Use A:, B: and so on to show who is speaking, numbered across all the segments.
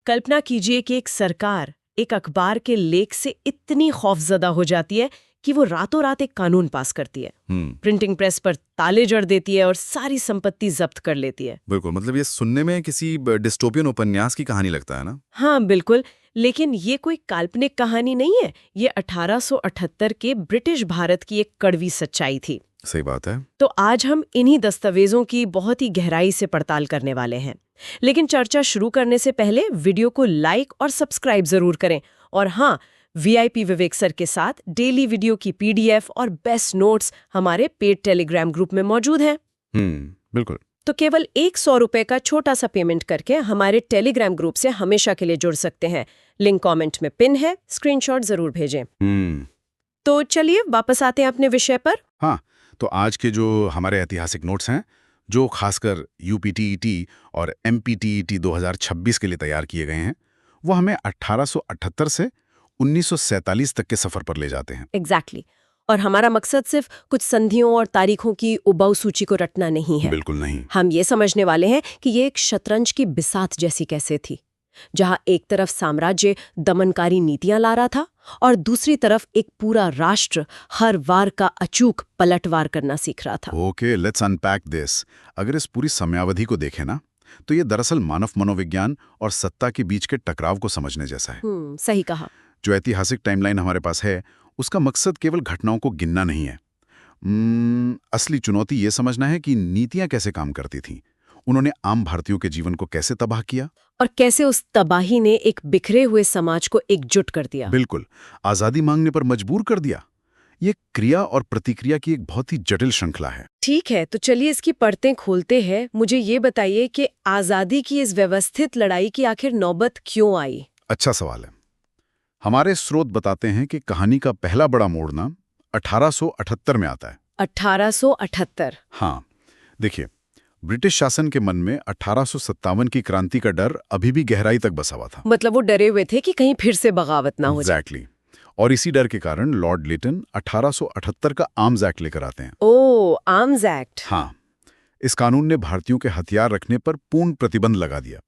A: कल्पना कीजिए कि एक सरकार एक अखबार के लेख से इतनी खौफजदा हो जाती है कि वो रातों रात एक कानून पास करती है, प्रिंटिंग प्रेस पर ताले जड़ देती है और सारी संपत्ति जब्त कर लेती है।
B: बिल्कुल, मतलब ये सुनने में किसी डिस्टोपियन उपन्यास की कहानी लगता है ना।
A: हाँ बिल्कुल, लेकिन ये कोई काल्पनिक कहानी नहीं है। ये 1878 के ब्रिटिश भारत की एक कड़वी सच्चाई थी।
B: सही बात है।
A: तो आज हम इन्हीं दस्तावेजों की बहुत ही गहराई से पड़ताल करने वाले हैं। लेकिन चर्चा शुरू करने से पहले वीडियो को लाइक और सब्सक्राइब जरूर करें। और हाँ, वीआईपी विवेक सर के साथ डेली वीडियो की पीडीएफ और बेस्ट नोट्स हमारे पेड टेलीग्राम ग्रुप में मौजूद हैं।
B: बिल्कुल।
A: तो केवल 100 रुपए का छोटा सा पेमेंट करके हमारे टेलीग्राम ग्रुप से हमेशा के लिए जुड़ सकते हैं। लिंक कमेंट में पिन है, स्क्रीनशॉट जरूर भेजें। तो चलिए वापस आते हैं अपने विषय पर।
B: हाँ, तो आज के जो हमारे ऐतिहासिक नोट्स हैं, जो खासकर यूपीटीईटी और एमपीटीईटी 2026 के लिए तैयार किए गए हैं, वो हमें 1878 से 1947 तक के सफर पर ले जाते हैं।
A: एग्जैक्टली। और हमारा मकसद सिर्फ कुछ संधियों और तारीखों की उबाऊ सूची को रटना नहीं है।
B: बिल्कुल नहीं।
A: हम ये समझने वाले हैं कि ये एक शतरंज की बिसात जैसी कैसे थी, जहां एक तरफ साम्राज्य दमनकारी नीतियां ला रहा था और दूसरी तरफ एक पूरा राष्ट्र हर वार का अचूक पलटवार करना सीख रहा था।
B: Okay, let's unpack this. अगर इस पूरी समयावधि को देखें ना, तो ये दरअसल मानव मनोविज्ञान और सत्ता के बीच के टकराव को समझने जैसा है।
A: सही कहा।
B: जो ऐतिहासिक टाइमलाइन हमारे पास है, उसका मकसद केवल घटनाओं को गिनना नहीं है। असली चुनौती ये समझना है कि नीतियां कैसे काम करती थीं, उन्होंने आम भारतीयों के जीवन को कैसे तबाह किया
A: और कैसे उस तबाही ने एक बिखरे हुए समाज को एकजुट कर दिया।
B: बिल्कुल, आजादी मांगने पर मजबूर कर दिया। ये क्रिया और प्रतिक्रिया की एक बहुत ही जटिल श्रृंखला है।
A: ठीक है, तो चलिए इसकी परतें खोलते हैं। मुझे ये बताइए कि आजादी की इस व्यवस्थित लड़ाई की आखिर नौबत क्यों आई?
B: अच्छा सवाल है। हमारे स्रोत बताते हैं कि कहानी का पहला बड़ा मोड़ ना 1878 में आता है।
A: 1878?
B: हाँ, देखिए, ब्रिटिश शासन के मन में 1857 की क्रांति का डर अभी भी गहराई तक बसा हुआ था।
A: मतलब वो डरे हुए थे कि कहीं फिर से बगावत ना हो जाए।
B: एग्जैक्टली। और इसी डर के कारण लॉर्ड लिटन 1878 का आर्म्स एक्ट लेकर आते हैं।
A: ओह, आर्म्स एक्ट।
B: हाँ, इस कानून ने भारतीयों के हथियार रखने पर पूर्ण प्रतिबंध लगा दिया।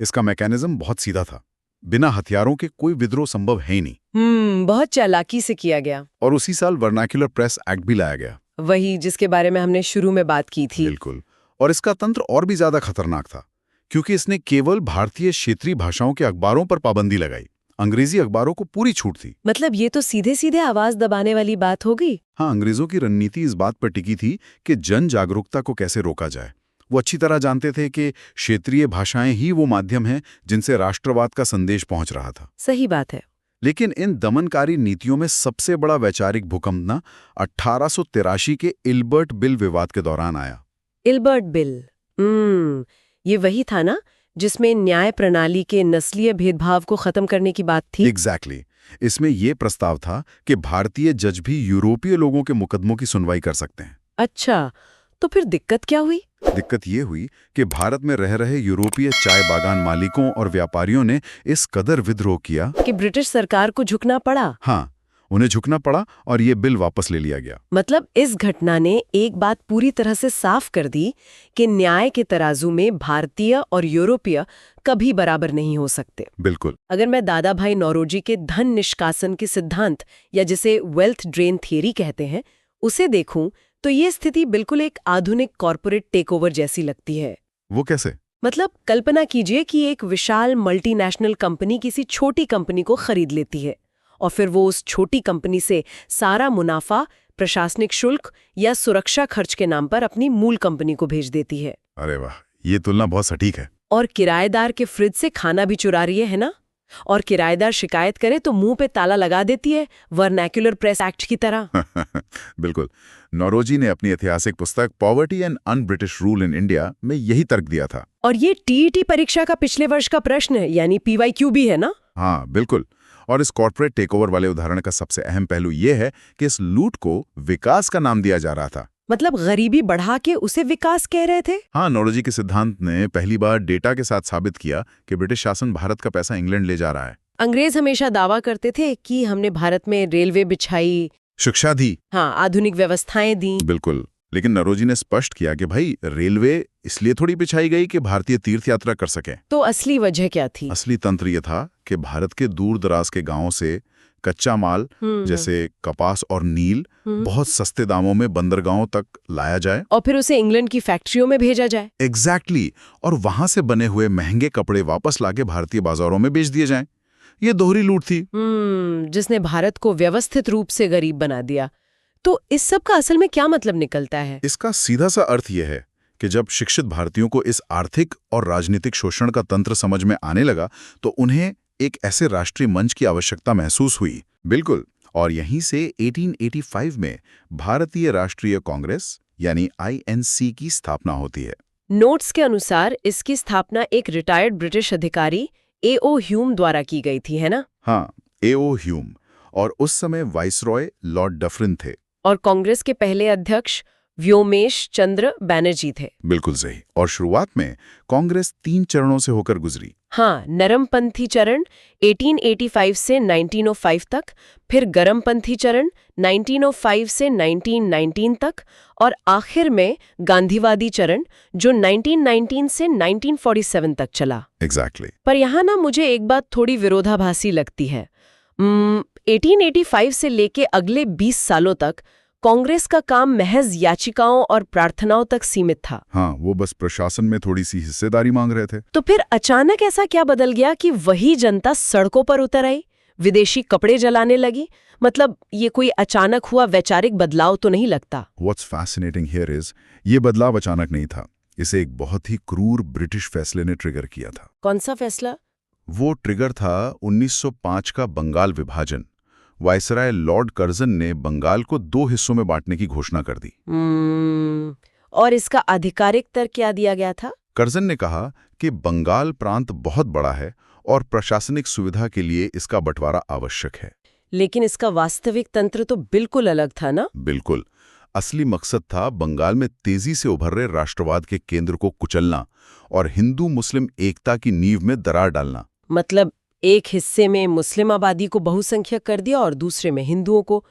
B: इसका मैकेनिज्म बहुत सीधा था। बिना हथियारों के कोई विद्रोह संभव है ही नहीं।
A: बहुत चालाकी से किया गया।
B: और उसी साल वर्नाक्युलर प्रेस एक्ट भी लाया गया,
A: वही जिसके बारे में हमने शुरू में बात की थी।
B: बिल्कुल। और इसका तंत्र और भी ज्यादा खतरनाक था, क्योंकि इसने केवल भारतीय क्षेत्रीय भाषाओं के अखबारों पर पाबंदी लगाई। अंग्रेजी अखबारों को पूरी छूट थी। मतलब
A: ये तो सीधे सीधे आवाज दबाने वाली बात हो गई।
B: हाँ, अंग्रेजों की रणनीति इस बात पर टिकी थी कि जन जागरूकता को कैसे रोका जाए। वो अच्छी तरह जानते थे कि क्षेत्रीय भाषाएं ही वो माध्यम हैं जिनसे राष्ट्रवाद का संदेश पहुंच रहा था।
A: सही बात है।
B: लेकिन इन दमनकारी नीतियों में सबसे बड़ा वैचारिक भूकंप ना 1883 के इल्बर्ट बिल विवाद के दौरान आया।
A: इल्बर्ट बिल, ये वही था ना जिसमें न्याय प्रणाली के नस्लीय भेदभाव को खत्म करने की बात थी।
B: एग्जैक्टली। इसमें यह प्रस्ताव था कि भारतीय जज भी यूरोपीय लोगों के मुकदमों की सुनवाई कर सकते हैं।
A: अच्छा, तो फिर दिक्कत क्या हुई?
B: दिक्कत ये हुई कि भारत में रह रहे यूरोपीय चाय बागान मालिकों और व्यापारियों ने इस कदर विद्रोह किया
A: कि ब्रिटिश सरकार को झुकना पड़ा।
B: हाँ, उन्हें झुकना पड़ा और ये बिल वापस ले लिया गया।
A: मतलब इस घटना ने एक बात पूरी तरह से साफ कर दी कि न्याय के तराजू में भारतीय और यूरोपीय कभी बराबर नहीं हो सकते।
B: बिल्कुल।
A: अगर मैं दादा भाई नौरोजी के धन निष्कासन के सिद्धांत या जिसे वेल्थ ड्रेन थियरी कहते हैं उसे देखूं तो ये स्थिति बिल्कुल एक आधुनिक कॉर्पोरेट टेकओवर जैसी लगती है।
B: वो कैसे?
A: मतलब कल्पना कीजिए कि एक विशाल मल्टीनेशनल कंपनी किसी छोटी कंपनी को खरीद लेती है और फिर वो उस छोटी कंपनी से सारा मुनाफा, प्रशासनिक शुल्क या सुरक्षा खर्च के नाम पर अपनी मूल कंपनी को भेज देती है।
B: अरे वाह, ये तुलना बहुत सटीक है।
A: और किराएदार के फ्रिज से खाना भी चुरा रही है ना? और किराएदार शिकायत करे तो मुंह पे ताला लगा देती है, वर्नैक्युलर प्रेस एक्ट की तरह।
B: बिल्कुल। नौरोजी ने अपनी ऐतिहासिक पुस्तक poverty and un British rule in India में यही तर्क दिया था।
A: और ये टीईटी परीक्षा का पिछले वर्ष का प्रश्न है, यानी PYQ भी है ना?
B: हाँ, बिल्कुल। और इस कॉर्पोरेट टेकओवर वाले उदाहरण का सबसे अहम पहलू ये है कि इस लूट को विकास का नाम दिया जा रहा था।
A: मतलब गरीबी बढ़ा के उसे विकास कह रहे थे।
B: हाँ, नौरोजी के सिद्धांत ने पहली बार डेटा के साथ साबित किया कि ब्रिटिश शासन भारत का पैसा इंग्लैंड ले जा रहा है।
A: अंग्रेज हमेशा दावा करते थे कि हमने भारत में रेलवे बिछाई,
B: शिक्षा दी,
A: हाँ, आधुनिक व्यवस्थाएं दी।
B: बिल्कुल। लेकिन नरोजी ने स्पष्ट किया कि भाई रेलवे इसलिए थोड़ी बिछाई गई कि भारतीय तीर्थ यात्रा कर सकें।
A: तो असली वजह क्या थी?
B: असली तंत्र ये था कि भारत के दूर दराज के गांवों से कच्चा माल जैसे कपास और नील बहुत सस्ते दामों में बंदरगाहों तक लाया जाए
A: और फिर उसे इंग्लैंड की फैक्ट्रियों में भेजा जाए।
B: एग्जैक्टली और वहां से बने हुए महंगे कपड़े वापस लाके भारतीय बाजारों में बेच दिए जाएं। ये दोहरी लूट थी।
A: जिसने भारत को व्यवस्थित रूप से गरीब बना दिया। तो इस सब का असल में क्या मतलब निकलता है?
B: इसका सीधा सा अर्थ यह है कि जब शिक्षित भारतीयों को इस आर्थिक और राजनीतिक शोषण का तंत्र समझ में आने लगा तो उन्हें एक ऐसे राष्ट्रीय मंच की आवश्यकता महसूस हुई। बिल्कुल। और यहीं से 1885 में भारतीय राष्ट्रीय कांग्रेस यानी INC की स्थापना होती है।
A: नोट्स के अनुसार इसकी स्थापना एक रिटायर्ड ब्रिटिश अधिकारी A.O. ह्यूम द्वारा की गई थी, है ना?
B: हाँ, A.O. ह्यूम। और उस समय वाइसरॉय लॉर्ड डफरिन थे।
A: और कांग्रेस के पहले अध्यक्ष व्योमेश चंद्र बैनर्जी थे।
B: बिल्कुल सही। और शुरुआत में कांग्रेस 3 चरणों से होकर गुजरी।
A: हाँ, नरमपंथी चरण 1885 से 1905 तक, फिर गरमपंथी चरण 1905 से 1919 तक और आखिर में गांधीवादी चरण जो 1919 से 1947 तक चला।
B: एग्जैक्टली।
A: पर यहाँ ना मुझे एक बात थोड़ी विरोधाभासी लगती है। 1885 से लेके अगले 20 सालों तक कांग्रेस का काम महज याचिकाओं और प्रार्थनाओं तक सीमित था।
B: हाँ, वो बस प्रशासन में थोड़ी सी हिस्सेदारी मांग रहे थे।
A: तो फिर अचानक ऐसा क्या बदल गया कि वही जनता सड़कों पर उतर आई, विदेशी कपड़े जलाने लगी? मतलब ये कोई अचानक हुआ वैचारिक बदलाव तो नहीं लगता।
B: What's fascinating here is ये बदलाव अचानक नहीं था। इसे एक बहुत ही क्रूर ब्रिटिश फैसले ने ट्रिगर किया था।
A: कौन सा फैसला?
B: वो ट्रिगर था 1905 का बंगाल विभाजन। वाइसराय लॉर्ड कर्जन ने बंगाल को 2 हिस्सों में बांटने की घोषणा कर दी।
A: और इसका आधिकारिक तर्क क्या दिया गया था?
B: कर्जन ने कहा कि बंगाल प्रांत बहुत बड़ा है और प्रशासनिक सुविधा के लिए इसका बंटवारा आवश्यक है।
A: लेकिन इसका वास्तविक तंत्र तो बिल्कुल अलग था ना?
B: बिल्कुल। असली मकसद था बंगाल में तेजी से उभर रहे राष्ट्रवाद के केंद्र को कुचलना और हिंदू मुस्लिम एकता की नींव में दरार डालना।
A: मतलब एक हिस्से में मुस्लिम आबादी को बहुसंख्यक कर दिया और दूसरे में हिंदुओं को।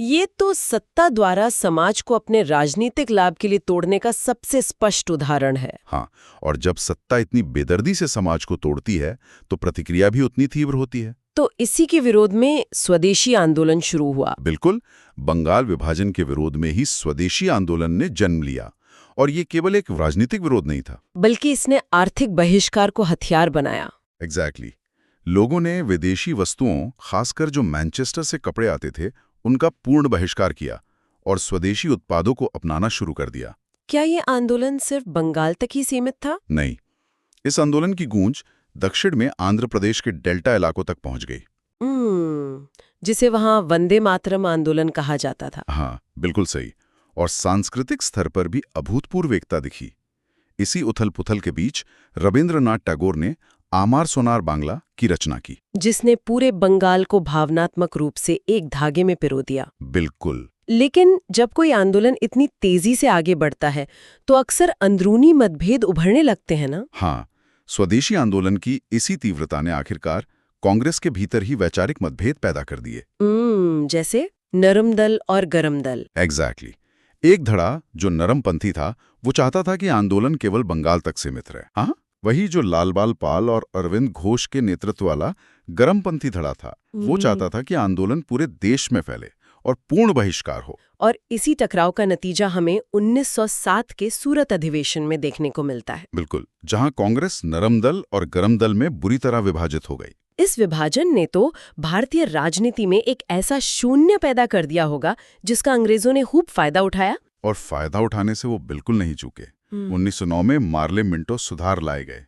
A: ये तो सत्ता द्वारा समाज को अपने राजनीतिक लाभ के लिए तोड़ने का सबसे स्पष्ट उदाहरण है।
B: हाँ, और जब सत्ता इतनी बेदर्दी से समाज को तोड़ती है तो प्रतिक्रिया भी उतनी तीव्र होती है।
A: तो इसी के विरोध में स्वदेशी आंदोलन शुरू हुआ।
B: बिल्कुल। बंगाल विभाजन के विरोध में ही स्वदेशी आंदोलन ने जन्म लिया। और ये केवल एक राजनीतिक विरोध नहीं था,
A: बल्कि इसने आर्थिक बहिष्कार को हथियार बनाया।
B: एग्जैक्टली। लोगों ने विदेशी वस्तुओं, खासकर जो मैनचेस्टर से कपड़े आते थे, उनका पूर्ण बहिष्कार किया और स्वदेशी उत्पादों को अपनाना शुरू कर दिया।
A: क्या ये आंदोलन सिर्फ बंगाल तक ही सीमित था?
B: नहीं, इस आंदोलन की गूंज दक्षिण में आंध्र प्रदेश के डेल्टा इलाकों तक पहुंच गई।
A: जिसे वहां वंदे मातरम आंदोलन कहा जाता था।
B: हाँ, बिल्कुल सही। और सांस्कृतिक स्तर पर भी अभूतपूर्व एकता दिखी। इसी उथल-पुथल के बीच रविंद्रनाथ टैगोर ने आमार सोनार बांग्ला की रचना की,
A: जिसने पूरे बंगाल को भावनात्मक रूप से एक धागे में पिरो दिया।
B: बिल्कुल।
A: लेकिन जब कोई आंदोलन इतनी तेजी से आगे बढ़ता है तो अक्सर अंदरूनी मतभेद उभरने लगते हैं ना?
B: हाँ, स्वदेशी आंदोलन की इसी तीव्रता ने आखिरकार कांग्रेस के भीतर ही वैचारिक मतभेद पैदा कर दिए।
A: जैसे नरम दल और गरम दल।
B: एग्जैक्टली। एक धड़ा जो नरमपंथी था वो चाहता था कि आंदोलन केवल बंगाल तक सीमित रहे। हाँ, वही जो लालबाल पाल और अरविंद घोष के नेतृत्व वाला गरमपंथी धड़ा था, वो चाहता था कि आंदोलन पूरे देश में फैले और पूर्ण बहिष्कार हो।
A: और इसी टकराव का नतीजा हमें 1907 के सूरत अधिवेशन में देखने को मिलता है।
B: बिल्कुल, जहां कांग्रेस नरम दल और गरम दल में बुरी तरह विभाजित हो गई।
A: इस विभाजन ने तो भारतीय राजनीति में एक ऐसा शून्य पैदा कर दिया होगा जिसका अंग्रेजों ने खूब फायदा उठाया।
B: और फायदा उठाने से वो बिल्कुल नहीं चूके। 1909 में मार्ले मिंटो सुधार लाए गए।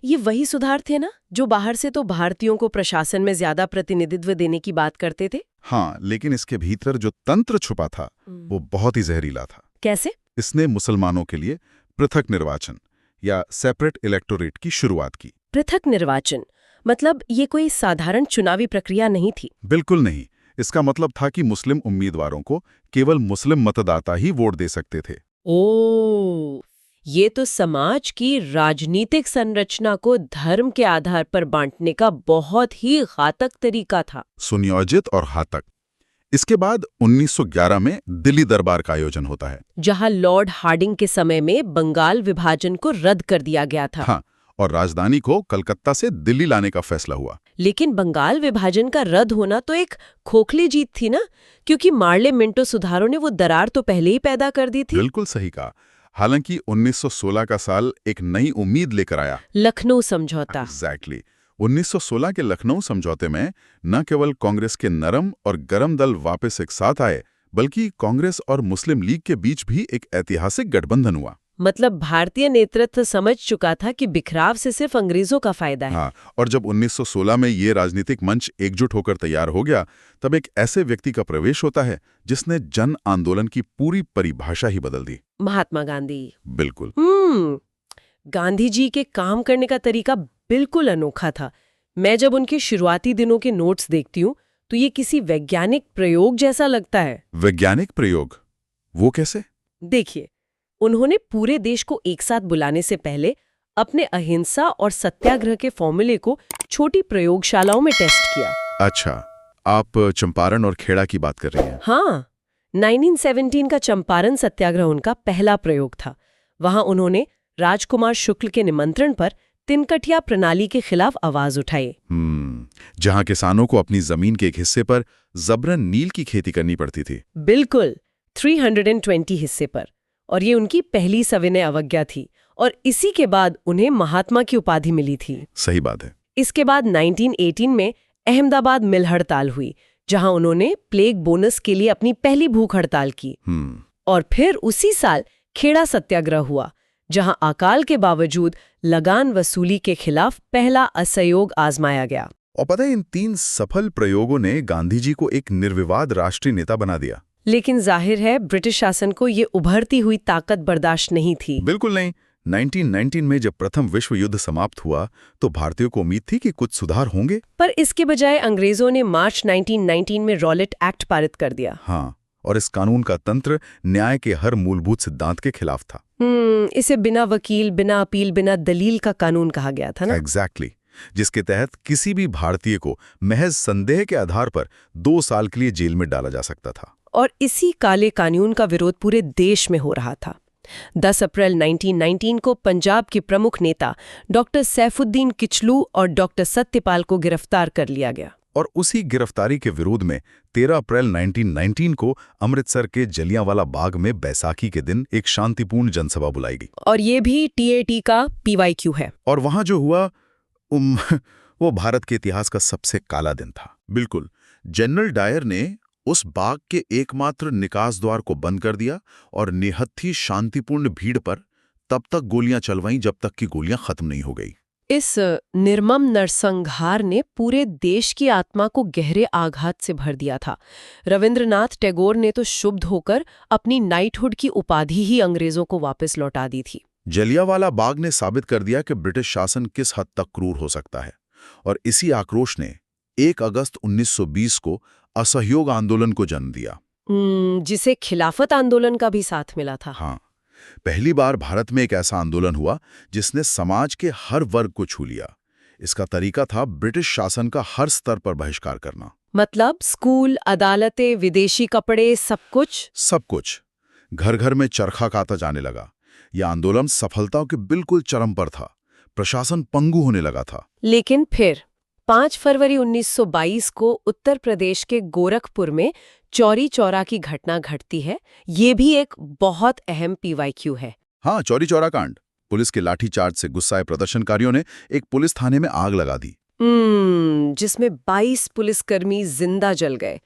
A: ये वही सुधार थे ना जो बाहर से तो भारतीयों को प्रशासन में ज्यादा प्रतिनिधित्व देने की बात करते थे।
B: हाँ, लेकिन इसके भीतर जो तंत्र छुपा था वो बहुत ही जहरीला था।
A: कैसे?
B: इसने मुसलमानों के लिए पृथक निर्वाचन या सेपरेट इलेक्टोरेट की शुरुआत की।
A: पृथक निर्वाचन मतलब ये कोई साधारण चुनावी प्रक्रिया नहीं थी?
B: बिल्कुल नहीं। इसका मतलब था कि मुस्लिम उम्मीदवारों को केवल मुस्लिम मतदाता ही वोट दे सकते थे।
A: ओह, ये तो समाज की राजनीतिक संरचना को धर्म के आधार पर बांटने का बहुत ही घातक तरीका था।
B: सुनियोजित और घातक। इसके बाद 1911 में दिल्ली दरबार का आयोजन होता है।
A: जहां लॉर्ड हार्डिंग के समय में बंगाल विभाजन को रद्द कर दिया गया था।
B: हाँ, और राजधानी को कलकत्ता से दिल्ली लाने का फैसला हुआ।
A: लेकिन बंगाल विभाजन का रद्द होना तो एक खोखली जीत थी ना, क्योंकि मार्ले मिंटो सुधारों ने वो दरार तो पहले ही पैदा कर दी थी।
B: बिल्कुल सही कहा। हालांकि 1916 का साल एक नई उम्मीद लेकर आया,
A: लखनऊ समझौता।
B: एग्जैक्टली 1916 के लखनऊ समझौते में न केवल कांग्रेस के नरम और गरम दल वापस एक साथ आए, बल्कि कांग्रेस और मुस्लिम लीग के बीच भी एक ऐतिहासिक गठबंधन हुआ।
A: मतलब भारतीय नेतृत्व समझ चुका था कि बिखराव से सिर्फ अंग्रेजों का फायदा है।
B: हाँ, और जब 1916 में ये राजनीतिक मंच एकजुट होकर तैयार हो गया, तब एक ऐसे व्यक्ति का प्रवेश होता है जिसने जन आंदोलन की पूरी परिभाषा ही बदल दी।
A: महात्मा गांधी।
B: बिल्कुल।
A: गांधी जी के काम करने का तरीका बिल्कुल अनोखा था। मैं जब उनके शुरुआती दिनों के नोट्स देखती हूँ तो ये किसी वैज्ञानिक प्रयोग जैसा लगता है।
B: वैज्ञानिक प्रयोग? वो कैसे?
A: देखिए, उन्होंने पूरे देश को एक साथ बुलाने से पहले अपने अहिंसा और सत्याग्रह के फॉर्मूले को छोटी प्रयोगशालाओं में टेस्ट किया।
B: अच्छा, आप चंपारण और खेड़ा की बात कर रही हैं?
A: हाँ, 1917 का चंपारण सत्याग्रह उनका पहला प्रयोग था। वहां उन्होंने राजकुमार शुक्ल के निमंत्रण पर तिनकटिया प्रणाली के खिलाफ आवाज उठाई।
B: जहां किसानों को अपनी जमीन के एक हिस्से पर जबरन नील की खेती करनी पड़ती थी।
A: बिल्कुल, 320 हिस्से पर। और ये उनकी पहली सविनय अवज्ञा थी, और इसी के बाद उन्हें महात्मा की उपाधि मिली थी।
B: सही बात है।
A: इसके बाद 1918 में अहमदाबाद मिल हड़ताल हुई, जहां उन्होंने प्लेग बोनस के लिए अपनी पहली भूख हड़ताल की। और फिर उसी साल खेड़ा सत्याग्रह हुआ, जहां अकाल के बावजूद लगान वसूली के खिलाफ पहला असहयोग आजमाया गया।
B: और पता है, इन 3 सफल प्रयोगों ने गांधी जी को एक निर्विवाद राष्ट्रीय नेता बना दिया।
A: लेकिन जाहिर है ब्रिटिश शासन को ये उभरती हुई ताकत बर्दाश्त नहीं थी।
B: बिल्कुल नहीं। 1919 में जब प्रथम विश्व युद्ध समाप्त हुआ तो भारतीयों को उम्मीद थी कि कुछ सुधार होंगे,
A: पर इसके बजाय अंग्रेजों ने मार्च 1919 में रॉलेट एक्ट पारित कर दिया।
B: हाँ, और इस कानून का तंत्र न्याय के हर मूलभूत सिद्धांत के खिलाफ था।
A: इसे बिना वकील, बिना अपील, बिना दलील का कानून कहा गया था ना।
B: एग्जैक्टली, जिसके तहत किसी भी भारतीय को महज संदेह के आधार पर 2 साल के लिए जेल में डाला जा सकता था।
A: और इसी काले कानून का विरोध पूरे देश में हो रहा था। 10 अप्रैल 1919 को पंजाब के प्रमुख नेता डॉक्टर सैफुद्दीन किचलू और डॉक्टर सत्यपाल को गिरफ्तार कर लिया गया।
B: और उसी गिरफ्तारी के विरोध में 13 अप्रैल 1919 को अमृतसर के जलियांवाला बाग में बैसाखी के दिन एक शांतिपूर्ण जनसभा बुलाई गई।
A: और ये भी TAT का PYQ है।
B: और वहां जो हुआ वो भारत के इतिहास का सबसे काला दिन था। बिल्कुल, जनरल डायर ने उस बाग के एकमात्र निकास द्वार को बंद कर दिया और निहत्थी शांतिपूर्ण भीड़ पर तब तक गोलियां चलवाईं जब तक कि गोलियां खत्म नहीं हो गई।
A: इस निर्मम नरसंहार ने पूरे देश की आत्मा को गहरे आघात से भर दिया था। रविंद्रनाथ टैगोर ने तो क्षुब्ध होकर अपनी नाइटहुड की उपाधि ही अंग्रेजों को वापस लौटा दी थी।
B: जलियांवाला बाग ने साबित कर दिया कि ब्रिटिश शासन किस हद तक क्रूर हो सकता है, और इसी आक्रोश ने 1 अगस्त 1920 को असहयोग आंदोलन को जन्म दिया,
A: जिसे खिलाफत आंदोलन का भी साथ मिला था।
B: हाँ, पहली बार भारत में एक ऐसा आंदोलन हुआ जिसने समाज के हर वर्ग को छू लिया। इसका तरीका था ब्रिटिश शासन का हर स्तर पर बहिष्कार करना।
A: मतलब स्कूल, अदालतें, विदेशी कपड़े, सब कुछ।
B: घर घर में चरखा काता जाने लगा। यह आंदोलन सफलताओं के बिल्कुल चरम पर था। प्रशासन पंगु होने लगा था।
A: लेकिन फिर 5 फरवरी 1922 को उत्तर प्रदेश के गोरखपुर में चौरी चौरा की घटना घटती है। ये भी एक बहुत अहम PYQ है।
B: हाँ, चौरी चौरा कांड। पुलिस के लाठीचार्ज से गुस्साए प्रदर्शनकारियों ने एक पुलिस थाने में आग लगा दी,
A: जिसमें 22 पुलिसकर्मी जिंदा जल गए।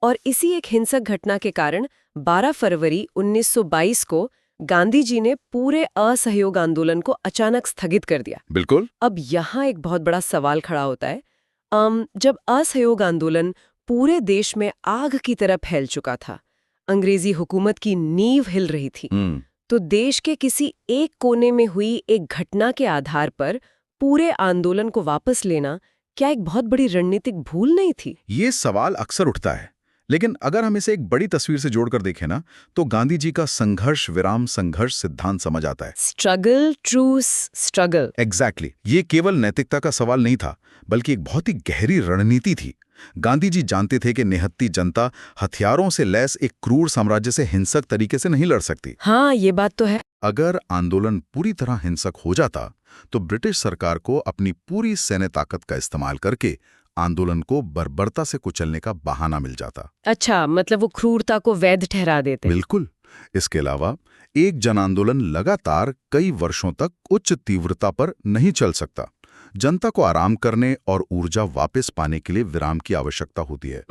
A: और इसी एक हिंसक घटना के कारण 12 फरवरी 1922 को गांधी जी ने पूरे असहयोग आंदोलन को अचानक स्थगित कर दिया।
B: बिल्कुल।
A: अब यहाँ एक बहुत बड़ा सवाल खड़ा होता है। जब असहयोग आंदोलन पूरे देश में आग की तरह फैल चुका था, अंग्रेजी हुकूमत की नींव हिल रही थी, तो देश के किसी एक कोने में हुई एक घटना के आधार पर पूरे आंदोलन को वापस लेना क्या एक बहुत बड़ी रणनीतिक भूल नहीं थी?
B: ये सवाल अक्सर उठता है, लेकिन अगर हम इसे एक बड़ी तस्वीर से जोड़कर देखें ना, तो गांधी जी का संघर्ष विराम संघर्ष सिद्धांत समझ आता है।
A: Struggle truce struggle.
B: एग्जैक्टली ये केवल नैतिकता का सवाल नहीं था, बल्कि एक बहुत ही गहरी रणनीति थी। गांधी जी जानते थे कि निहत्ती जनता हथियारों से लैस एक क्रूर साम्राज्य से हिंसक तरीके से नहीं लड़ सकती।
A: हाँ, ये बात तो है।
B: अगर आंदोलन पूरी तरह हिंसक हो जाता तो ब्रिटिश सरकार को अपनी पूरी सैन्य ताकत का इस्तेमाल करके आंदोलन को बर्बरता से कुचलने का बहाना मिल जाता।
A: अच्छा, मतलब वो क्रूरता को वैध ठहरा देते।
B: बिल्कुल। इसके अलावा एक जन आंदोलन लगातार कई वर्षों तक उच्च तीव्रता पर नहीं चल सकता। जनता को आराम करने और ऊर्जा वापस पाने के लिए विराम की आवश्यकता होती है।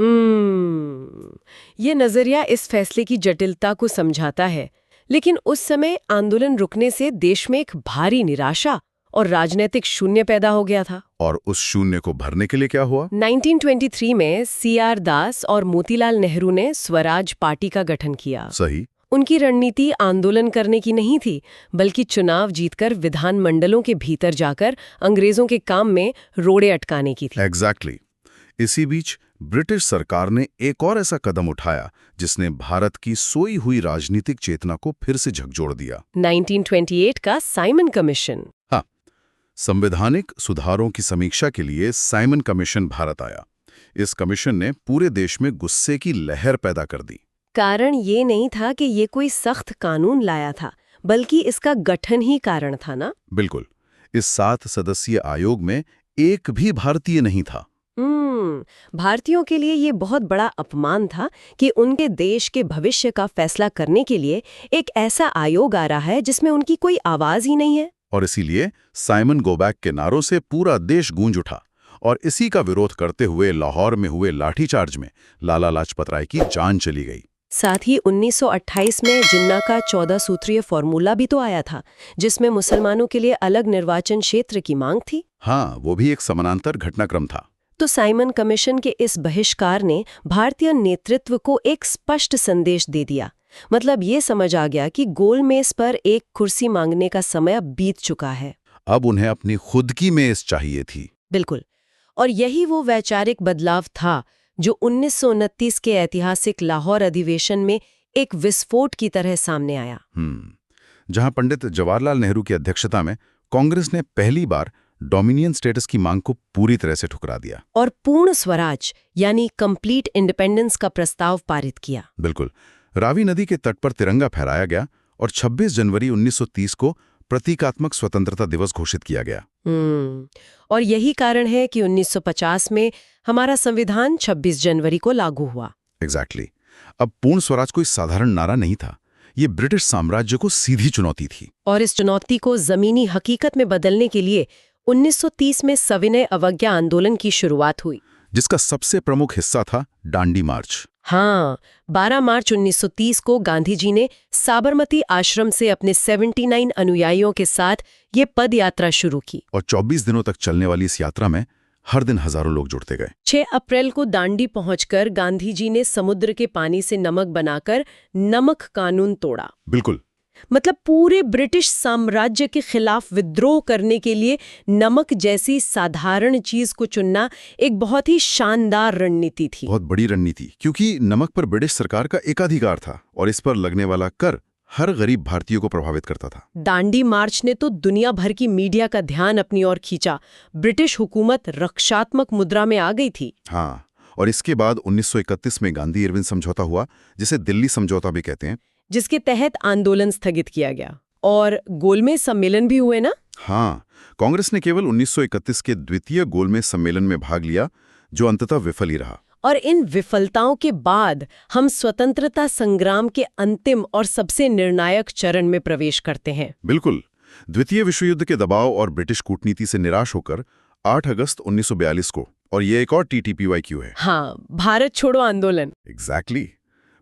A: ये नजरिया इस फैसले की जटिलता को समझाता है। लेकिन उस समय आंदोलन रुकने से देश में एक भारी निराशा और राजनीतिक शून्य पैदा हो गया था।
B: और उस शून्य को भरने के लिए क्या हुआ?
A: 1923 में CR दास और मोतीलाल नेहरू ने स्वराज पार्टी का गठन किया।
B: सही।
A: उनकी रणनीति आंदोलन करने की नहीं थी, बल्कि चुनाव जीतकर विधानमंडलों के भीतर जाकर अंग्रेजों के काम में रोड़े अटकाने की थी।
B: एग्जैक्टली। इसी बीच ब्रिटिश सरकार ने एक और ऐसा कदम उठाया जिसने भारत की सोई हुई राजनीतिक चेतना को फिर से झकझोर दिया।
A: 1928 का साइमन कमीशन।
B: हाँ, संवैधानिक सुधारों की समीक्षा के लिए साइमन कमीशन भारत आया। इस कमीशन ने पूरे देश में गुस्से की लहर पैदा कर दी।
A: कारण ये नहीं था कि ये कोई सख्त कानून लाया था, बल्कि इसका गठन ही कारण था ना।
B: बिल्कुल। इस 7 सदस्यीय आयोग में एक भी भारतीय नहीं था।
A: भारतीयों के लिए ये बहुत बड़ा अपमान था कि उनके देश के भविष्य का फैसला करने के लिए एक ऐसा आयोग आ रहा है जिसमें उनकी कोई आवाज ही नहीं है।
B: और इसीलिए साइमन गो बैक के नारों से पूरा देश गूंज उठा और इसी का विरोध करते हुए लाहौर में हुए लाठीचार्ज में लाला लाजपत राय की जान चली गई।
A: साथ ही 1928 में जिन्ना का 14 सूत्रीय फॉर्मूला भी तो आया था, जिसमें मुसलमानों के लिए अलग निर्वाचन क्षेत्र की मांग थी।
B: हाँ, वो भी एक समानांतर घटनाक्रम था।
A: तो साइमन कमीशन के इस बहिष्कार ने भारतीय नेतृत्व को एक स्पष्ट संदेश दे दिया। मतलब ये समझ आ गया कि गोलमेज पर एक कुर्सी मांगने का समय बीत चुका है।
B: अब उन्हें अपनी खुद की मेज चाहिए थी।
A: बिल्कुल। और यही वो वैचारिक बदलाव था जो 1929 के ऐतिहासिक लाहौर अधिवेशन में एक विस्फोट की तरह सामने आया।
B: जहां पंडित जवाहरलाल नेहरू की अध्यक्षता में कांग्रेस ने पहली बार डोमिनियन स्टेटस की मांग को पूरी तरह से ठुकरा दिया
A: और पूर्ण स्वराज यानी कंप्लीट इंडिपेंडेंस का प्रस्ताव पारित किया।
B: बिल्कुल। रावी नदी के तट पर तिरंगा फहराया गया और 26 जनवरी 1930 को प्रतीकात्मक स्वतंत्रता दिवस घोषित किया गया।
A: और यही कारण है कि 1950 में हमारा संविधान 26 जनवरी को लागू हुआ।
B: एग्जैक्टली। अब पूर्ण स्वराज कोई साधारण नारा नहीं था, ये ब्रिटिश साम्राज्य को सीधी चुनौती थी। और
A: इस चुनौती को जमीनी हकीकत में बदलने के लिए 1930 में सविनय अवज्ञा आंदोलन की शुरुआत हुई,
B: जिसका सबसे प्रमुख हिस्सा था दांडी मार्च।
A: हाँ, 12 मार्च 1930 को गांधी जी ने साबरमती आश्रम से अपने 79 अनुयायियों के साथ ये पद यात्रा शुरू की।
B: और 24 दिनों तक चलने वाली इस यात्रा में हर दिन हजारों लोग जुड़ते गए।
A: 6 अप्रैल को दांडी पहुंचकर गांधी जी ने समुद्र के पानी से नमक बनाकर नमक कानून तोड़ा।
B: बिल्कुल।
A: मतलब पूरे ब्रिटिश साम्राज्य के खिलाफ विद्रोह करने के लिए नमक जैसी साधारण चीज को चुनना एक बहुत ही शानदार रणनीति थी।
B: बहुत बड़ी रणनीति, क्योंकि नमक पर ब्रिटिश सरकार का एकाधिकार था और इस पर लगने वाला कर हर गरीब भारतीय को प्रभावित करता था।
A: दांडी मार्च ने तो दुनिया भर की मीडिया का ध्यान अपनी ओर खींचा। ब्रिटिश हुकूमत रक्षात्मक मुद्रा में आ गई थी।
B: हाँ, और इसके बाद 1931 में गांधी इरविन समझौता हुआ, जिसे दिल्ली समझौता भी कहते हैं,
A: जिसके तहत आंदोलन स्थगित किया गया। और गोलमेज सम्मेलन भी हुए ना?
B: हाँ, कांग्रेस ने केवल 1931 के द्वितीय गोलमेज सम्मेलन में भाग लिया, जो अंततः विफल ही रहा।
A: और इन विफलताओं के बाद हम स्वतंत्रता संग्राम के अंतिम और सबसे निर्णायक चरण में प्रवेश करते हैं।
B: बिल्कुल। द्वितीय विश्व युद्ध के दबाव और ब्रिटिश कूटनीति से निराश होकर 8 अगस्त 1942 को, और ये एक और TTPYQ है।
A: हाँ, भारत छोड़ो आंदोलन।
B: एग्जैक्टली।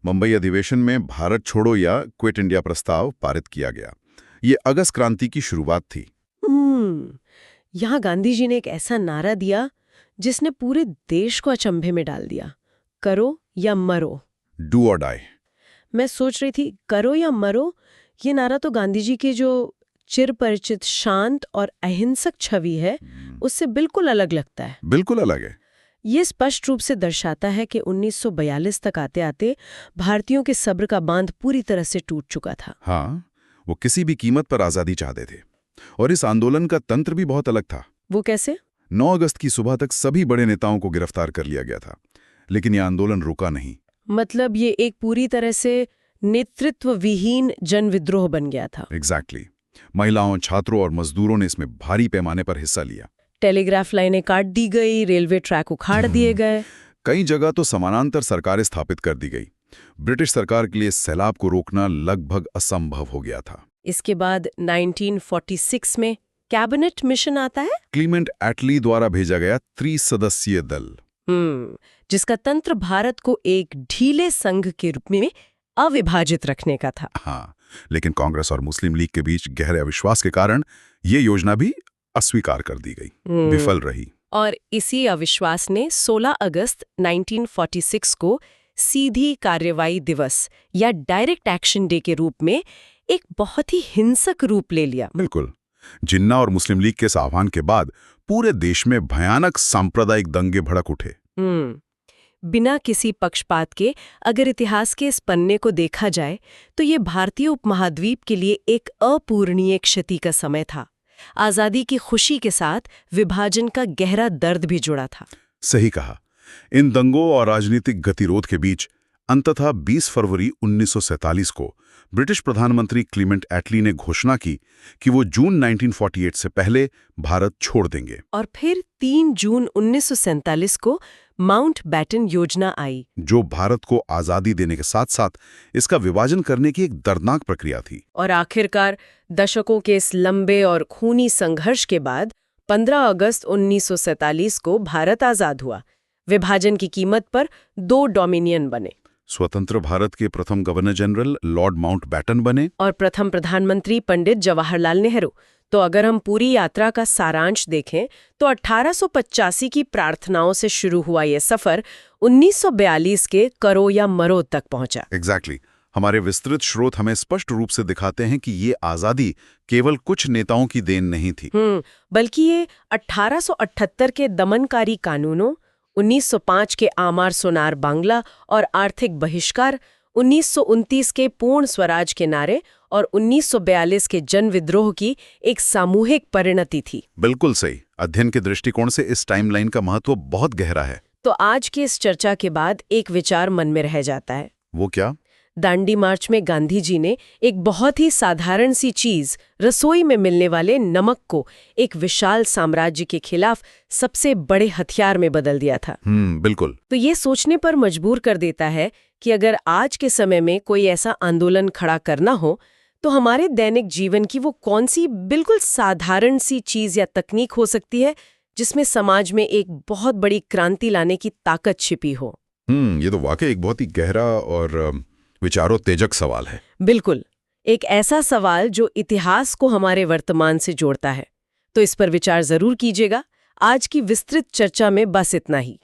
B: मुंबई अधिवेशन में भारत छोड़ो या क्विट इंडिया प्रस्ताव पारित किया गया। ये अगस्त क्रांति की शुरुआत थी।
A: यहाँ गांधी जी ने एक ऐसा नारा दिया जिसने पूरे देश को अचंभे में डाल दिया, करो या मरो।
B: डू और डाई।
A: मैं सोच रही थी, करो या मरो, ये नारा तो गांधी जी के जो चिरपरिचित शांत और अहिंसक छवि है उससे बिल्कुल अलग लगता है।
B: बिल्कुल अलग है।
A: ये स्पष्ट रूप से दर्शाता है कि 1942 तक आते आते भारतीयों के सब्र का बांध पूरी तरह से टूट चुका था।
B: हाँ, वो किसी भी कीमत पर आज़ादी चाहते थे। और इस आंदोलन का तंत्र भी बहुत अलग था।
A: वो कैसे?
B: 9 अगस्त की सुबह तक सभी बड़े नेताओं को गिरफ्तार कर लिया गया था, लेकिन यह आंदोलन रुका नहीं।
A: मतलब ये एक पूरी तरह से नेतृत्व विहीन जनविद्रोह बन गया था।
B: एग्जैक्टली। महिलाओं, छात्रों और मजदूरों ने इसमें भारी पैमाने पर हिस्सा लिया।
A: टेलीग्राफ लाइनें काट दी गई, रेलवे ट्रैक उखाड़ दिए गए।
B: कई जगह तो समानांतर सरकारें स्थापित कर दी गई। ब्रिटिश सरकार के लिए सैलाब को रोकना लगभग असंभव हो गया था।
A: इसके बाद 1946 में कैबिनेट मिशन आता है,
B: क्लीमेंट एटली द्वारा भेजा गया 3 सदस्यीय दल,
A: जिसका तंत्र भारत को एक ढीले संघ के रूप में अविभाजित रखने का था।
B: हाँ, लेकिन कांग्रेस और मुस्लिम लीग के बीच गहरे अविश्वास के कारण ये योजना भी अस्वीकार कर दी गई, विफल रही।
A: और इसी अविश्वास ने 16 अगस्त 1946 को सीधी कार्रवाई दिवस या डायरेक्ट एक्शन डे के रूप में एक बहुत ही हिंसक रूप ले लिया।
B: बिल्कुल। जिन्ना और मुस्लिम लीग के इस आह्वान के बाद पूरे देश में भयानक सांप्रदायिक दंगे भड़क उठे।
A: बिना किसी पक्षपात के अगर इतिहास के इस पन्ने को देखा जाए तो ये भारतीय उपमहाद्वीप के लिए एक अपूरणीय क्षति का समय था। आज़ादी की खुशी के साथ विभाजन का गहरा दर्द भी जुड़ा था।
B: सही कहा। इन दंगों और राजनीतिक गतिरोध के बीच अंततः 20 फरवरी 1947 को ब्रिटिश प्रधानमंत्री क्लीमेंट एटली ने घोषणा की कि वो जून 1948 से पहले भारत छोड़ देंगे।
A: और फिर 3 जून 1947 को माउंटबैटन योजना आई,
B: जो भारत को आज़ादी देने के साथ साथ इसका विभाजन करने की एक दर्दनाक प्रक्रिया थी।
A: और आखिरकार दशकों के इस लंबे और खूनी संघर्ष के बाद 15 अगस्त 1947 को भारत आज़ाद हुआ। विभाजन की कीमत पर 2 डोमिनियन बने।
B: स्वतंत्र भारत के प्रथम गवर्नर जनरल लॉर्ड माउंटबैटन बने और
A: प्रथम प्रधानमंत्री पंडित जवाहरलाल नेहरू। तो अगर हम पूरी यात्रा का सारांश देखें तो 1885 की प्रार्थनाओं से शुरू हुआ ये सफर 1942 के करो या मरो तक पहुंचा।
B: एग्जैक्टली। हमारे विस्तृत स्रोत हमें स्पष्ट रूप से दिखाते हैं कि ये आज़ादी केवल कुछ नेताओं की देन नहीं थी,
A: बल्कि ये 1878 के दमनकारी कानूनों, 1905 के आमार सोनार बांग्ला और आर्थिक बहिष्कार, 1929 के पूर्ण स्वराज के नारे और 1942 के जन विद्रोह की एक सामूहिक परिणति थी।
B: बिल्कुल सही। अध्ययन के दृष्टिकोण से इस टाइमलाइन का महत्व बहुत गहरा है।
A: तो आज की इस चर्चा के बाद एक विचार मन में रह जाता है।
B: वो क्या?
A: दांडी मार्च में गांधी जी ने एक बहुत ही साधारण सी चीज, रसोई में मिलने वाले नमक को एक विशाल साम्राज्य के खिलाफ सबसे बड़े हथियार में बदल दिया था।
B: बिल्कुल।
A: तो ये सोचने पर मजबूर कर देता है कि अगर आज के समय में कोई ऐसा आंदोलन खड़ा करना हो तो हमारे दैनिक जीवन की वो कौन सी बिल्कुल साधारण सी चीज या तकनीक हो सकती है जिसमें समाज में एक बहुत बड़ी क्रांति लाने की ताकत छिपी हो।
B: ये तो वाकई एक बहुत ही गहरा और विचारोत्तेजक सवाल है।
A: बिल्कुल, एक ऐसा सवाल जो इतिहास को हमारे वर्तमान से जोड़ता है। तो इस पर विचार जरूर कीजिएगा। आज की विस्तृत चर्चा में बस इतना ही।